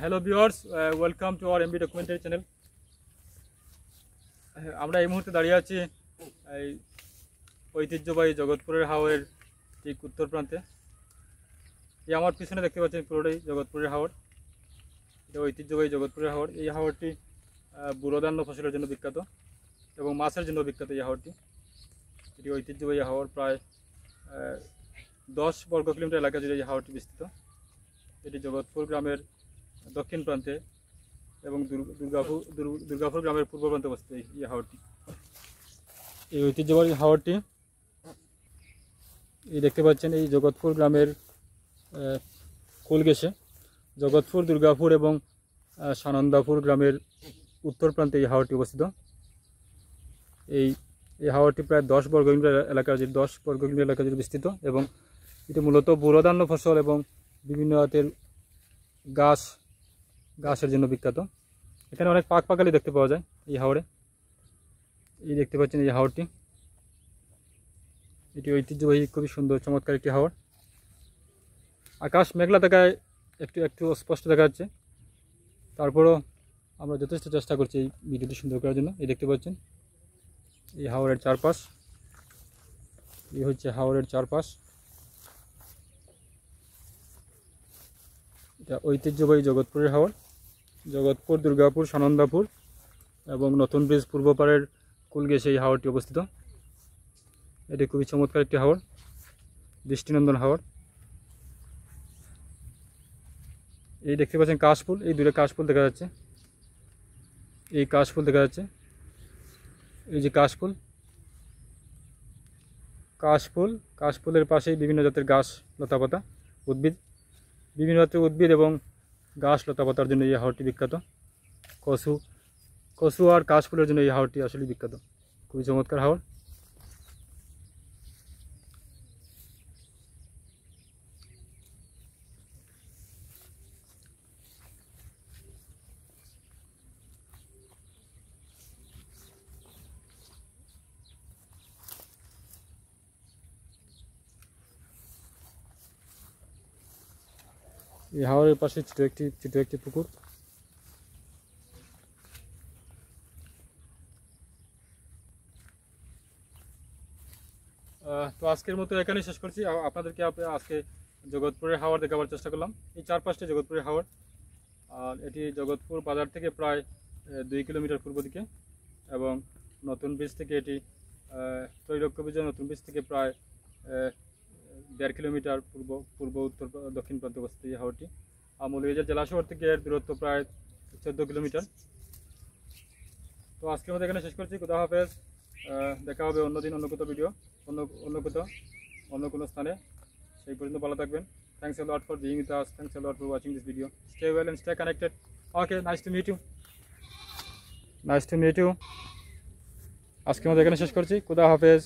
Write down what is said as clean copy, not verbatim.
Hello viewers, welcome to our MB documentary channel. আমরা এই মুহূর্তে দাঁড়িয়ে আছি এই ঐতিহ্যবাহী জগৎপুরের হাওরের ঠিক উত্তর প্রান্তে। এই আমার পিছনে দেখতে পাচ্ছেন পুরোটাই জগৎপুরের হাওর। এটা ঐতিহ্যবাহী জগৎপুরের হাওর। এই হাওরটি বুড়োধান্য ফসলের জন্য বিখ্যাত এবং মাছের জন্য বিখ্যাত। এই হাওরটি এটি ঐতিহ্যবাহী হাওর। প্রায় 10 বর্গ কিলোমিটার এলাকা জুড়ে এই হাওরটি বিস্তৃত। এটি জগৎপুর গ্রামের দক্ষিণ প্রান্তে এবং দুর্গাপুর গ্রামের পূর্ব প্রান্তে অবস্থিত এই হাওরটি। এই ঐতিহ্যবাহী হাওরটি এই দেখতে পাচ্ছেন এই জগৎপুর গ্রামের কোল ঘেঁষে জগৎপুর, দুর্গাপুর এবং সানন্দাপুর গ্রামের উত্তর প্রান্তে এই হাওরটি অবস্থিত। এই হাওরটি প্রায় 10 বর্গ কিলোমিটার এলাকা জুড়ে বিস্তৃত এবং এটি মূলত বুড়োধান্য ফসল এবং বিভিন্ন জাতের গাছের জন্য বিখ্যাত। এখানে অনেক পাকালি দেখতে পাওয়া যায় এই হাওরে। এই দেখতে পাচ্ছেন এই হাওরটি, এটি ঐতিহ্যবাহী খুবই সুন্দর চমৎকার একটি হাওর। আকাশ মেঘলা থাকায় একটু স্পষ্ট দেখা যাচ্ছে, তারপরও আমরা যথেষ্ট চেষ্টা করছি এই ভিডিওটি সুন্দর করার জন্য। এই দেখতে পাচ্ছেন এই হাওরের চারপাশ, এই হচ্ছে হাওরের চারপাশ। এটা ঐতিহ্যবাহী জগৎপুরের হাওর। জগৎপুর, দুর্গাপুর, সানন্দাপুর এবং নতুন ব্রিজ পূর্ব পাড়ের কুল ঘেঁষে এই হাওরটি অবস্থিত। এটি খুবই চমৎকার একটি হাওর, দৃষ্টিনন্দন হাওর। এই দেখতে পাচ্ছেন কাশফুল, এই দূরে কাশফুল দেখা যাচ্ছে। এই কাশফুল দেখা যাচ্ছে, এই যে কাশফুলের পাশেই বিভিন্ন জাতের গাছ, লতাপাতা, উদ্ভিদ, বিভিন্ন জাতের উদ্ভিদ এবং গাছ লতাপাতার জন্য এই হাওরটি বিখ্যাত। কচু আর কাশফুলের জন্য এই হাওরটি আসলে বিখ্যাত। খুবই চমৎকার হাওর। এই হাওরের পাশে ছোট একটি পুকুর। তো আজকের মতো এখানেই শেষ করছি। আপনাদেরকে আজকে জগৎপুরের হাওর দেখাবার চেষ্টা করলাম। এই চারপাশটি জগৎপুরের হাওর, আর এটি জগৎপুর বাজার থেকে প্রায় 2 কিলোমিটার পূর্ব দিকে এবং নতুন ব্রিজ থেকে এটি ত্রৈলোক্য ব্রিজের নতুন ব্রিজ থেকে প্রায় 1.5 কিলোমিটার পূর্ব উত্তর দক্ষিণ প্রান্তে অবস্থিত এই হাওরটি। আর মৌলভীবাজার জেলা শহর থেকে এর দূরত্ব প্রায় 14 কিলোমিটার। তো আজকের মধ্যে এখানে শেষ করছি। খুদা হাফেজ। দেখা হবে অন্যদিন অন্য কোথাও ভিডিও, অন্য কোনো স্থানে। সেই পর্যন্ত ভালো থাকবেন। Thanks a lot for being with us. Thanks a lot for watching this video. Stay well and stay connected. Okay, nice to meet you. আজকের মধ্যে এখানে শেষ করছি। খুদা হাফেজ।